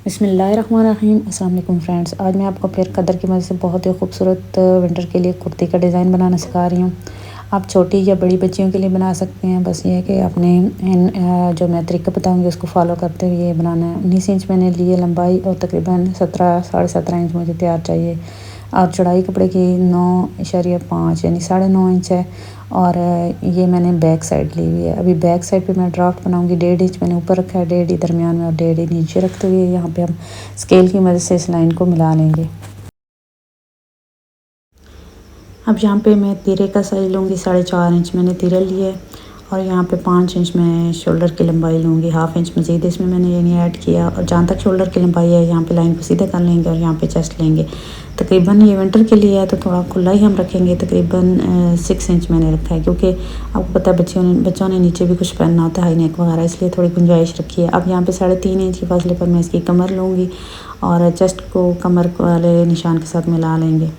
बिस्मिल्लाहिर्रहमानिर्रहीम। अस्सलाम वालेकुम फ्रेंड्स, आज मैं आपको फिर कदर की मदद से बहुत ही खूबसूरत विंटर के लिए कुर्ती का डिज़ाइन बनाना सिखा रही हूँ। आप छोटी या बड़ी बच्चियों के लिए बना सकते हैं। बस ये है कि अपने जो मैं तरीका बताऊँगी उसको फॉलो करते हुए ये बनाना है। 19 इंच मैंने लिए लंबाई और तकरीबन 17 इंच मुझे तैयार चाहिए। और चौड़ाई कपड़े की 9.5 यानी 9.5 इंच है। और ये मैंने बैक साइड ली हुई है। अभी बैक साइड पे मैं ड्राफ्ट बनाऊंगी। 1.5 इंच मैंने ऊपर रखा है, 1.5 दरमियान में और 1.5 नीचे रखते हुए यहाँ पे हम स्केल की मदद से इस लाइन को मिला लेंगे। अब यहाँ पे मैं तीरे का साइज लूँगी। 4.5 इंच मैंने तीरा लिया है और यहाँ पे 5 इंच मैं शोल्डर की लंबाई लूँगी। हाफ इंच मज़ीद इसमें मैंने यानी ऐड किया। और जहाँ तक शोल्डर की लंबाई है यहाँ पे लाइन को सीधा कर लेंगे और यहाँ पे चेस्ट लेंगे। तकरीबन ये विंटर के लिए है तो थोड़ा खुला ही हम रखेंगे। तकरीबन 6 इंच मैंने रखा है क्योंकि आपको पता है बच्चों ने नीचे भी कुछ पहनना होता है, हाई नेक वगैरह, इसलिए थोड़ी गुंजाइश रखी है। अब यहाँ पे 3.5 इंच के फासले पर मैं इसकी कमर लूँगी और चेस्ट को कमर वाले निशान के साथ मिला लेंगे।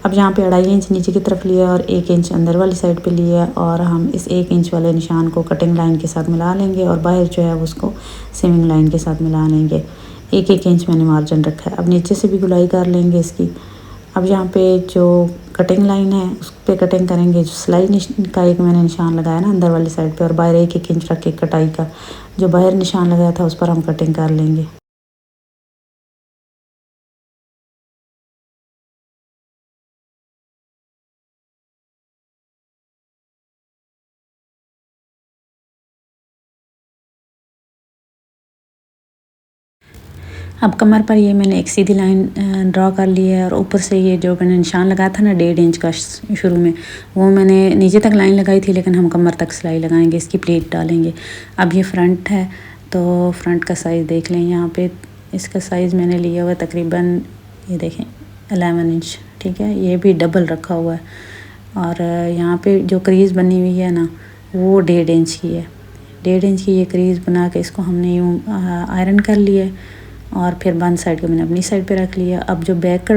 अब यहाँ पे 2.5 इंच नीचे की तरफ लिया और 1 इंच अंदर वाली साइड पे लिया और हम इस 1 इंच वाले निशान को कटिंग लाइन के साथ मिला लेंगे और बाहर जो है उसको सीमिंग लाइन के साथ मिला लेंगे। 1 इंच मैंने मार्जिन रखा है। अब नीचे से भी गुलाई कर लेंगे इसकी। अब यहाँ पे जो कटिंग लाइन है उस पर कटिंग करेंगे। जो सिलाई का एक मैंने निशान लगाया ना अंदर वाली साइड पे और बाहर 1 इंच रख के कटाई का जो बाहर निशान लगाया था उस पर हम कटिंग कर लेंगे। अब कमर पर ये मैंने एक सीधी लाइन ड्रॉ कर ली है और ऊपर से ये जो मैंने निशान लगाया था ना 1.5 इंच का शुरू में, वो मैंने नीचे तक लाइन लगाई थी, लेकिन हम कमर तक सिलाई लगाएंगे, इसकी प्लेट डालेंगे। अब ये फ्रंट है तो फ्रंट का साइज़ देख लें। यहाँ पे इसका साइज़ मैंने लिया हुआ तकरीबन ये देखें 11 इंच, ठीक है। ये भी डबल रखा हुआ है और यहाँ पे जो क्रीज़ बनी हुई है ना वो 1.5 इंच की है। 1.5 इंच की ये क्रीज़ बना के इसको हमने यूँ आयरन कर लिया और फिर बंद साइड को मैंने अपनी साइड पे रख लिया। अब जो बैक का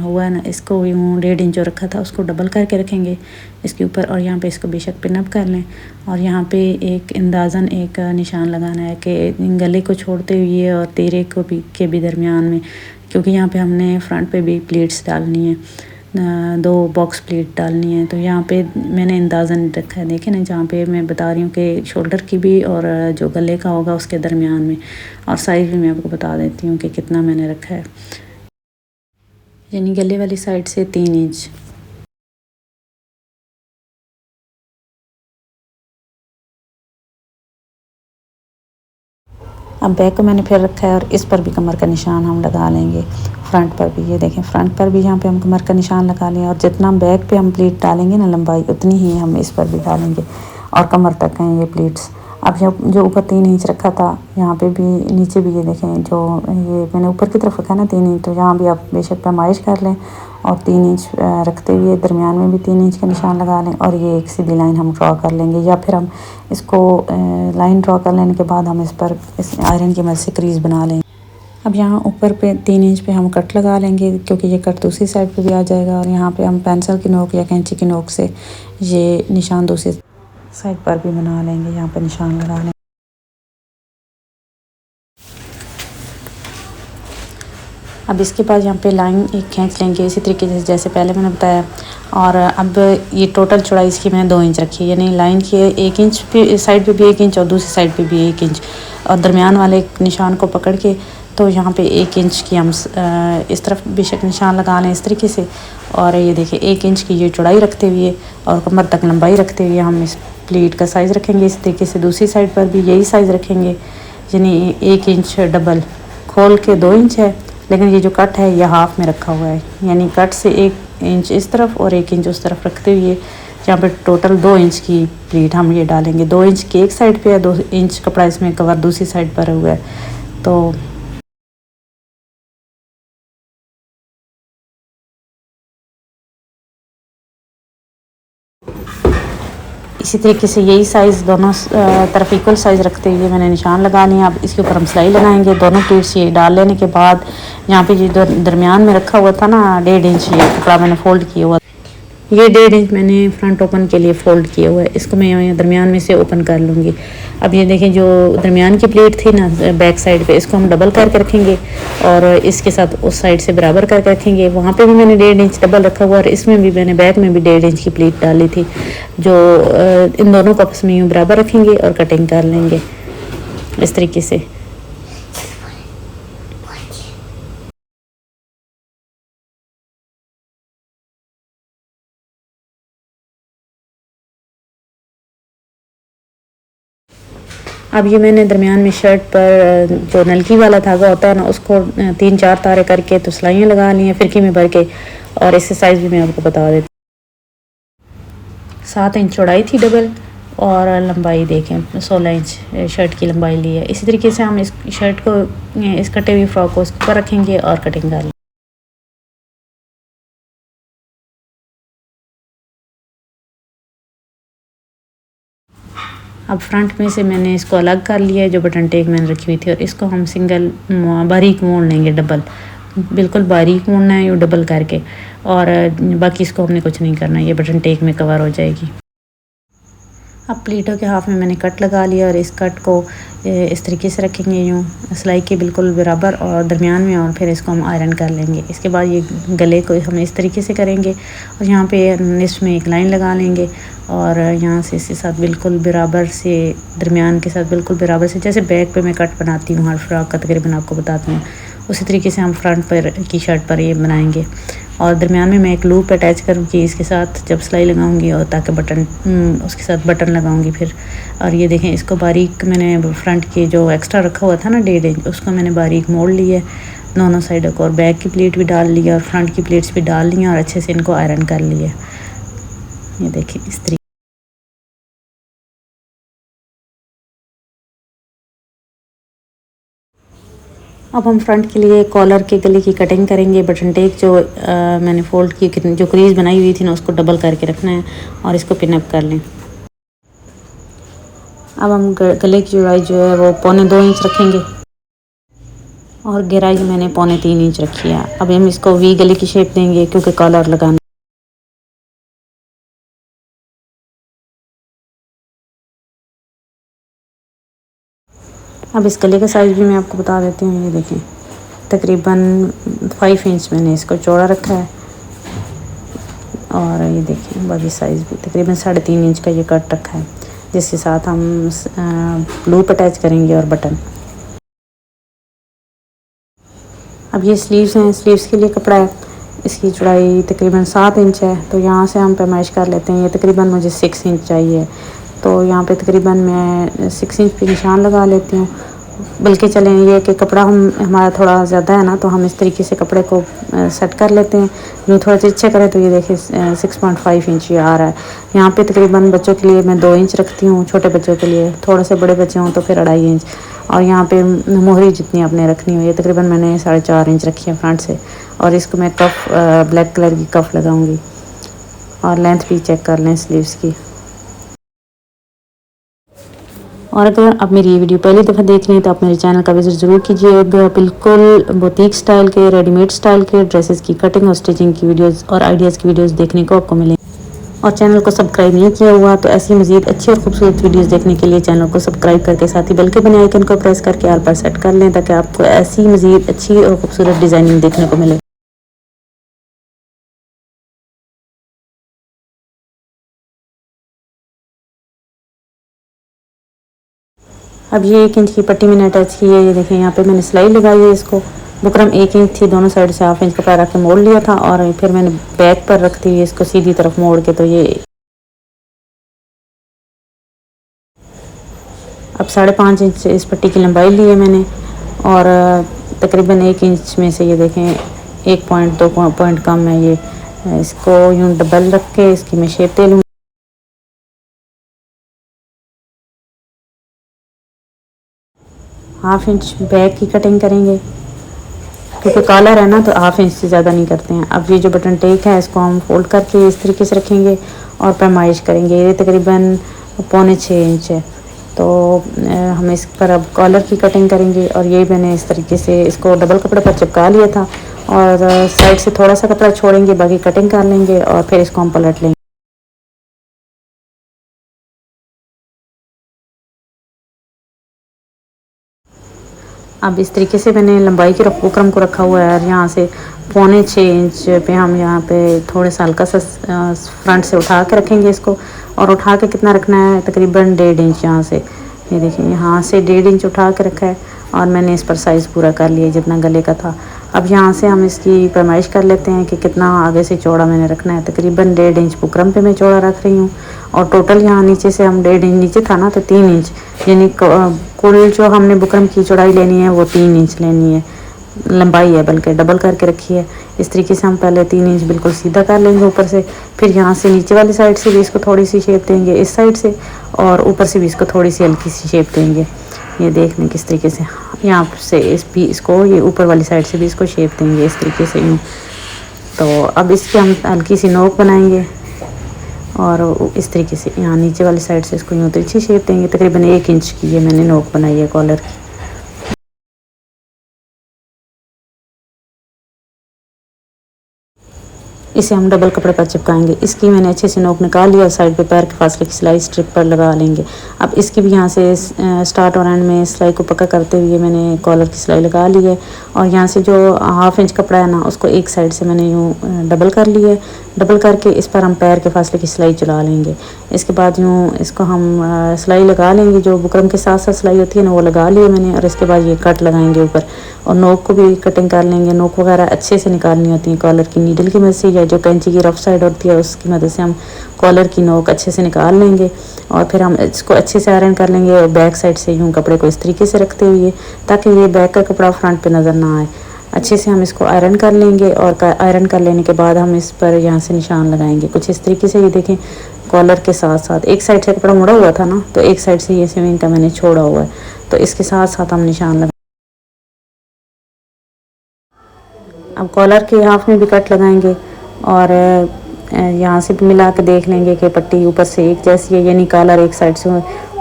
हुआ है ना इसको यूँ 1.5 इंच जो रखा था उसको डबल करके रखेंगे इसके ऊपर और यहाँ पे इसको बेशक पिनअप कर लें। और यहाँ पे एक अंदाज़न एक निशान लगाना है कि गले को छोड़ते हुए और तीरे को भी के भी दरमियान में, क्योंकि यहाँ पे हमने फ्रंट पे भी प्लेट्स डालनी है, 2 बॉक्स प्लेट डालनी है। तो यहाँ पे मैंने अंदाज़न रखा है, देखें ना, जहाँ पे मैं बता रही हूँ कि शोल्डर की भी और जो गले का होगा उसके दरमियान में। और साइज़ भी मैं आपको बता देती हूँ कि कितना मैंने रखा है, यानी गले वाली साइड से 3 इंच। अब बैक को मैंने फिर रखा है और इस पर भी कमर का निशान हम लगा लेंगे। फ्रंट पर भी ये देखें, फ्रंट पर भी यहाँ पे हम कमर का निशान लगा लें और जितना बैक पे हम प्लीट डालेंगे ना लंबाई उतनी ही हम इस पर भी डालेंगे और कमर तक हैं ये प्लीट्स। अब जो ऊपर 3 इंच रखा था यहाँ पे भी नीचे भी ये देखें, जो ये मैंने ऊपर की तरफ रखा ना 3 इंच, तो यहाँ भी आप बेशक पैमाइश कर लें और 3 इंच रखते हुए दरमियान में भी 3 इंच का निशान लगा लें और ये एक सीधी लाइन हम ड्रॉ कर लेंगे। या फिर हम इसको लाइन ड्रॉ कर लेने के बाद हम इस पर इस आयरन की मदद से क्रीज़ बना लेंगे। अब यहाँ ऊपर पे 3 इंच पे हम कट लगा लेंगे क्योंकि ये कट दूसरी साइड पे भी आ जाएगा और यहाँ पे हम पेंसिल की नोक या कैंची की नोक से ये निशान दूसरी साइड पर भी बना लेंगे, यहाँ पर निशान लगा लेंगे। अब इसके बाद यहाँ पे लाइन एक खींच लेंगे इसी तरीके से जैसे पहले मैंने बताया। और अब ये टोटल चौड़ाई इसकी मैंने 2 इंच रखी है, यानी लाइन की 1 इंच पे साइड पे भी 1 इंच और दूसरी साइड पे भी 1 इंच और दरमियान वाले निशान को पकड़ के तो यहाँ पे 1 इंच की हम इस तरफ बेशक निशान लगा लें इस तरीके से। और ये देखिए 1 इंच की ये चौड़ाई रखते हुए और कमर तक लंबाई रखते हुए हम इस प्लीट का साइज़ रखेंगे। इस तरीके से दूसरी साइड पर भी यही साइज़ रखेंगे, यानी 1 इंच डबल खोल के 2 इंच है, लेकिन ये जो कट है ये हाफ में रखा हुआ है, यानी कट से 1 इंच इस तरफ और 1 इंच उस तरफ रखते हुए यहाँ पे टोटल 2 इंच की प्लीट हम ये डालेंगे। 2 इंच की एक साइड पे है, 2 इंच कपड़ा इसमें कवर दूसरी साइड पर हुआ है। तो इसी तरीके से यही साइज़ दोनों तरफ इक्वल साइज़ रखते हुए मैंने निशान लगा लिया। अब इसके ऊपर हम सिलाई लगाएंगे। दोनों प्लीट्स ये डाल लेने के बाद यहाँ पे जो दरमियान में रखा हुआ था ना 1.5 इंच ये कपड़ा मैंने फोल्ड किया हुआ, ये 1.5 इंच मैंने फ्रंट ओपन के लिए फ़ोल्ड किया हुआ है, इसको मैं यहाँ दरमियान में से ओपन कर लूँगी। अब ये देखें जो दरमियान की प्लेट थी ना बैक साइड पे, इसको हम डबल करके रखेंगे और इसके साथ उस साइड से बराबर करके रखेंगे। वहाँ पे भी मैंने 1.5 इंच डबल रखा हुआ और इसमें भी मैंने बैक में भी 1.5 इंच की प्लेट डाली थी। जो इन दोनों को आपस में यूँ बराबर रखेंगे और कटिंग कर लेंगे इस तरीके से। अब ये मैंने दरमियान में शर्ट पर जो नलकी वाला धागा होता है ना, उसको 3-4 तारे करके तो सिलाइयाँ लगा ली हैं फिरकी में भर के। और इससे साइज़ भी मैं आपको बता देती हूँ। 7 इंच चौड़ाई थी डबल और लंबाई देखें 16 इंच शर्ट की लंबाई ली है। इसी तरीके से हम इस शर्ट को, इस कटे हुई फ्रॉक को इसके ऊपर रखेंगे और कटिंग कर लेंगे। अब फ्रंट में से मैंने इसको अलग कर लिया है, जो बटन टेक मैंने रखी हुई थी, और इसको हम सिंगल बारीक मोड़ लेंगे, डबल बिल्कुल बारीक मोड़ना है ये डबल करके। और बाकी इसको हमने कुछ नहीं करना, ये बटन टेक में कवर हो जाएगी। अब प्लीटों के हाफ में मैंने कट लगा लिया और इस कट को इस तरीके से रखेंगे यूँ सिलाई के बिल्कुल बराबर और दरमियान में, और फिर इसको हम आयरन कर लेंगे। इसके बाद ये गले को हम इस तरीके से करेंगे और यहाँ पे निस्ट में एक लाइन लगा लेंगे और यहाँ से इसके साथ बिल्कुल बराबर से, दरमियान के साथ बिल्कुल बराबर से, जैसे बैक पे मैं कट बनाती हूँ हर फ्रॉक का तकरीबन आपको बताती हूँ, उसी तरीके से हम फ्रंट पर की शर्ट पर ये बनाएंगे। और दरमियान में मैं एक लूप अटैच करूँगी इसके साथ जब सिलाई लगाऊंगी, और ताकि बटन उसके साथ बटन लगाऊंगी फिर। और ये देखें इसको बारीक मैंने फ्रंट के जो एक्स्ट्रा रखा हुआ था ना 1.5 इंच, उसको मैंने बारीक मोड़ लिया दोनों साइडों को, और बैक की प्लेट भी डाल लिया और फ्रंट की प्लेट्स भी डाल ली और अच्छे से इनको आयरन कर लिया। ये देखें इस तरीके। अब हम फ्रंट के लिए कॉलर के गले की कटिंग करेंगे। बटन टेक जो मैंने फ़ोल्ड की, जो क्रीज़ बनाई हुई थी ना, उसको डबल करके रखना है और इसको पिनअप कर लें। अब हम गले की चौड़ाई जो है वो 1.25 इंच रखेंगे और गहराई मैंने 3.25 इंच रखी है। अब हम इसको वी गले की शेप देंगे क्योंकि कॉलर लगाना। अब इस गले का साइज़ भी मैं आपको बता देती हूँ। ये देखें तकरीबन 5 इंच मैंने इसको चौड़ा रखा है, और ये देखें बाकी साइज़ भी तकरीबन 3.5 इंच का ये कट रखा है, जिसके साथ हम लूप अटैच करेंगे और बटन। अब ये स्लीव्स हैं, स्लीव्स के लिए कपड़ा है, इसकी चौड़ाई तकरीबन 7 इंच है, तो यहाँ से हम पैमाइश कर लेते हैं। ये तकरीबन मुझे 6 इंच चाहिए, तो यहाँ पे तकरीबन मैं 6 इंच पे निशान लगा लेती हूँ। बल्कि चलें ये कि कपड़ा हमारा थोड़ा ज़्यादा है ना, तो हम इस तरीके से कपड़े को सेट कर लेते हैं। यूँ थोड़ा तिरछा करें तो ये देखिए 6.5 इंच ये आ रहा है। यहाँ पे तकरीबन बच्चों के लिए मैं 2 इंच रखती हूँ, छोटे बच्चों के लिए। थोड़े से बड़े बच्चे हों तो फिर 2.5 इंच। और यहाँ पे मोहरी जितनी आपने रखनी हो, ये तकरीबन मैंने 4.5 इंच रखी है फ्रंट से। और इसको मैं कफ ब्लैक कलर की कफ लगाऊंगी। और लेंथ भी चेक कर लें स्लीव्स की। और अगर आप मेरी ये वीडियो पहली दफ़ा देख रहे हैं तो आप मेरे चैनल का विजिट ज़रूर कीजिएगा। बिल्कुल बुटीक स्टाइल के, रेडीमेड स्टाइल के ड्रेसेस की कटिंग और स्टिचिंग की वीडियोस और आइडियाज़ की वीडियोस देखने को आपको मिलेंगे। और चैनल को सब्सक्राइब नहीं किया हुआ तो ऐसी मज़ीद अच्छी और खूबसूरत वीडियोस देखने के लिए चैनल को सब्सक्राइब करके साथ ही बेल के बने आइकन को प्रेस करके आल पर सेट कर लें, ताकि आपको ऐसी मज़ीद अच्छी और खूबसूरत डिज़ाइनिंग देखने को मिले। अब ये 1 इंच की पट्टी मैंने अटैच की है। ये देखें यहाँ पे मैंने सिलाई लगाई है। इसको बुकरम 1 इंच थी, दोनों साइड से 1/2 इंच कपड़ा रख के मोड़ लिया था, और फिर मैंने बैक पर रखती हुई इसको सीधी तरफ मोड़ के, तो ये अब 5.5 इंच इस पट्टी की लंबाई ली है मैंने। और तकरीबन 1 इंच में से ये देखें 1 पॉइंट 2 पॉइंट कम है। ये इसको यूँ डबल रख के इसकी मैं शेप दे लूँगी। हाफ इंच बैक की कटिंग करेंगे क्योंकि कॉलर है ना, तो 1/2 इंच से ज़्यादा नहीं करते हैं। अब ये जो बटन टेक है इसको हम फोल्ड करके इस तरीके से रखेंगे और पैमाइश करेंगे। ये तकरीबन 5.25 इंच है, तो हम इस पर अब कॉलर की कटिंग करेंगे। और ये मैंने इस तरीके से इसको डबल कपड़े पर चिपका लिया था और साइड से थोड़ा सा कपड़ा छोड़ेंगे, बाकी कटिंग कर लेंगे और फिर इसको हम पलट लेंगे। अब इस तरीके से मैंने लंबाई के बुकरम को रखा हुआ है और यहाँ से 6.25 इंच पे हम यहाँ पे थोड़े सा हल्का सा फ्रंट से उठा के रखेंगे इसको। और उठा के कितना रखना है, तकरीबन 1.5 इंच यहाँ से, ये देखिए यहाँ से 1.5 इंच उठा के रखा है और मैंने इस पर साइज़ पूरा कर लिया जितना गले का था। अब यहाँ से हम इसकी पैमाइश कर लेते हैं कि कितना आगे से चौड़ा मैंने रखना है। तकरीबन 1.5 इंच बुकरम पे मैं चौड़ा रख रही हूँ और टोटल यहाँ नीचे से हम 1.5 इंच नीचे था ना, तो 3 इंच, यानी कुल जो हमने बुकरम की चौड़ाई लेनी है वो 3 इंच लेनी है, लंबाई है बल्कि डबल करके रखी है। इस तरीके से हम पहले 3 इंच बिल्कुल सीधा कर लेंगे ऊपर से, फिर यहाँ से नीचे वाली साइड से भी इसको थोड़ी सी शेप देंगे इस साइड से, और ऊपर से भी इसको थोड़ी सी हल्की सी शेप देंगे। ये देख लें किस तरीके से यहाँ से इसको ये ऊपर वाली साइड से भी इसको शेप देंगे इस तरीके से यूँ। तो अब इसकी हम हल्की सी नोक बनाएंगे और इस तरीके से यहाँ नीचे वाली साइड से इसको यूँ तिरछी शेप देंगे। तकरीबन 1 इंच की ये मैंने नोक बनाई है कॉलर की। इसे हम डबल कपड़े पर चिपकाएंगे। इसकी मैंने अच्छे से नोक निकाल लिया और साइड पे पैर के फासले की सिलाई स्ट्रिप पर लगा लेंगे। अब इसकी भी यहाँ से स्टार्ट और एंड में सिलाई को पक्का करते हुए मैंने कॉलर की सिलाई लगा ली है और यहाँ से जो 1/2 इंच कपड़ा है ना, उसको एक साइड से मैंने यूँ डबल कर लिया है। डबल करके इस पर हम पैर के फासले की सिलाई चला लेंगे। इसके बाद यूँ इसको हम सिलाई लगा लेंगे, जो बुकरम के साथ साथ सिलाई होती है ना वो लगा लिया मैंने। और इसके बाद ये कट लगाएंगे ऊपर और नोक को भी कटिंग कर लेंगे। नोक वगैरह अच्छे से निकालनी होती है कॉलर की नीडल की मदद से, या जो कैंची की रफ साइड होती है उसकी मदद से हम कॉलर की नोक अच्छे से निकाल लेंगे। और फिर हम इसको अच्छे से आयरन कर लेंगे और बैक साइड से यूँ कपड़े को इस तरीके से रखते हुए, ताकि ये बैक का कपड़ा फ्रंट पे नज़र ना आए। अच्छे से हम इसको आयरन कर लेंगे और आयरन कर लेने के बाद हम इस पर यहाँ से निशान लगाएंगे कुछ इस तरीके से। ये देखें कॉलर के साथ साथ एक साइड से कपड़ा मुड़ा हुआ था ना, तो एक साइड से ये स्विंग का मैंने छोड़ा हुआ है, तो इसके साथ साथ हम निशान लगा। अब कॉलर के हाफ में भी कट लगाएंगे और यहाँ से भी मिला के देख लेंगे कि पट्टी ऊपर से एक जैसी है, यानी कॉलर एक साइड से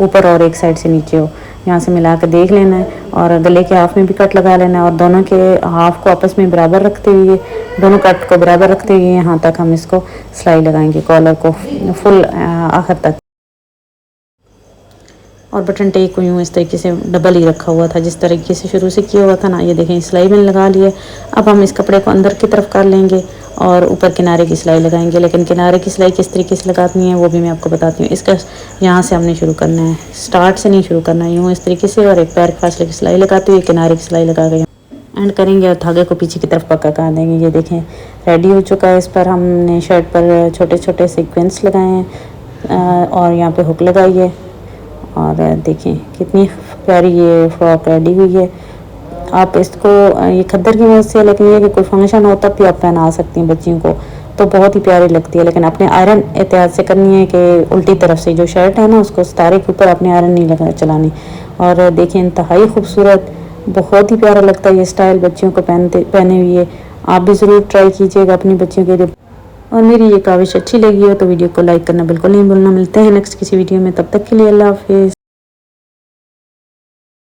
ऊपर और एक साइड से नीचे हो। यहाँ से मिला के देख लेना है और गले के हाफ में भी कट लगा लेना है और दोनों के हाफ को आपस में बराबर रखते हुए, दोनों कट को बराबर रखते हुए यहाँ तक हम इसको सिलाई लगाएंगे कॉलर को फुल आखिर तक। और बटन टेक को यूँ इस तरीके से डबल ही रखा हुआ था जिस तरीके से शुरू से किया हुआ था ना। ये देखें सिलाई मैंने लगा ली है। अब हम इस कपड़े को अंदर की तरफ कर लेंगे और ऊपर किनारे की सिलाई लगाएंगे, लेकिन किनारे की सिलाई किस तरीके से लगानी है वो भी मैं आपको बताती हूँ। इसका यहाँ से हमने शुरू करना है, स्टार्ट से नहीं शुरू करना है, यूँ इस तरीके से और एक पैर के फासले की सिलाई लगाते हुए किनारे की सिलाई लगा के एंड करेंगे और धागे को पीछे की तरफ पक्का कर देंगे। ये देखें रेडी हो चुका है। इस पर हमने शर्ट पर छोटे छोटे सीक्वेंस लगाए हैं और यहाँ पे हुक लगाई है और देखें कितनी प्यारी ये फ्रॉक रेडी हुई है। आप इसको ये खद्दर की मदद से, लेकिन ये कि कोई फंक्शन हो तब भी आप पहना सकती हैं बच्चियों को, तो बहुत ही प्यारी लगती है। लेकिन अपने आयरन एहतियात से करनी है कि उल्टी तरफ से जो शर्ट है ना उसको सितारे के ऊपर अपने आयरन नहीं चलानी। और देखिए इंतहाई खूबसूरत, बहुत ही प्यारा लगता है ये स्टाइल बच्चियों को पहने हुए। आप भी ज़रूर ट्राई कीजिएगा अपनी बच्चियों के लिए। और मेरी ये काविश अच्छी लगी हो तो वीडियो को लाइक करना बिल्कुल नहीं भूलना। मिलते हैं नेक्स्ट किसी वीडियो में, तब तक के लिए अल्लाह हाफिज़।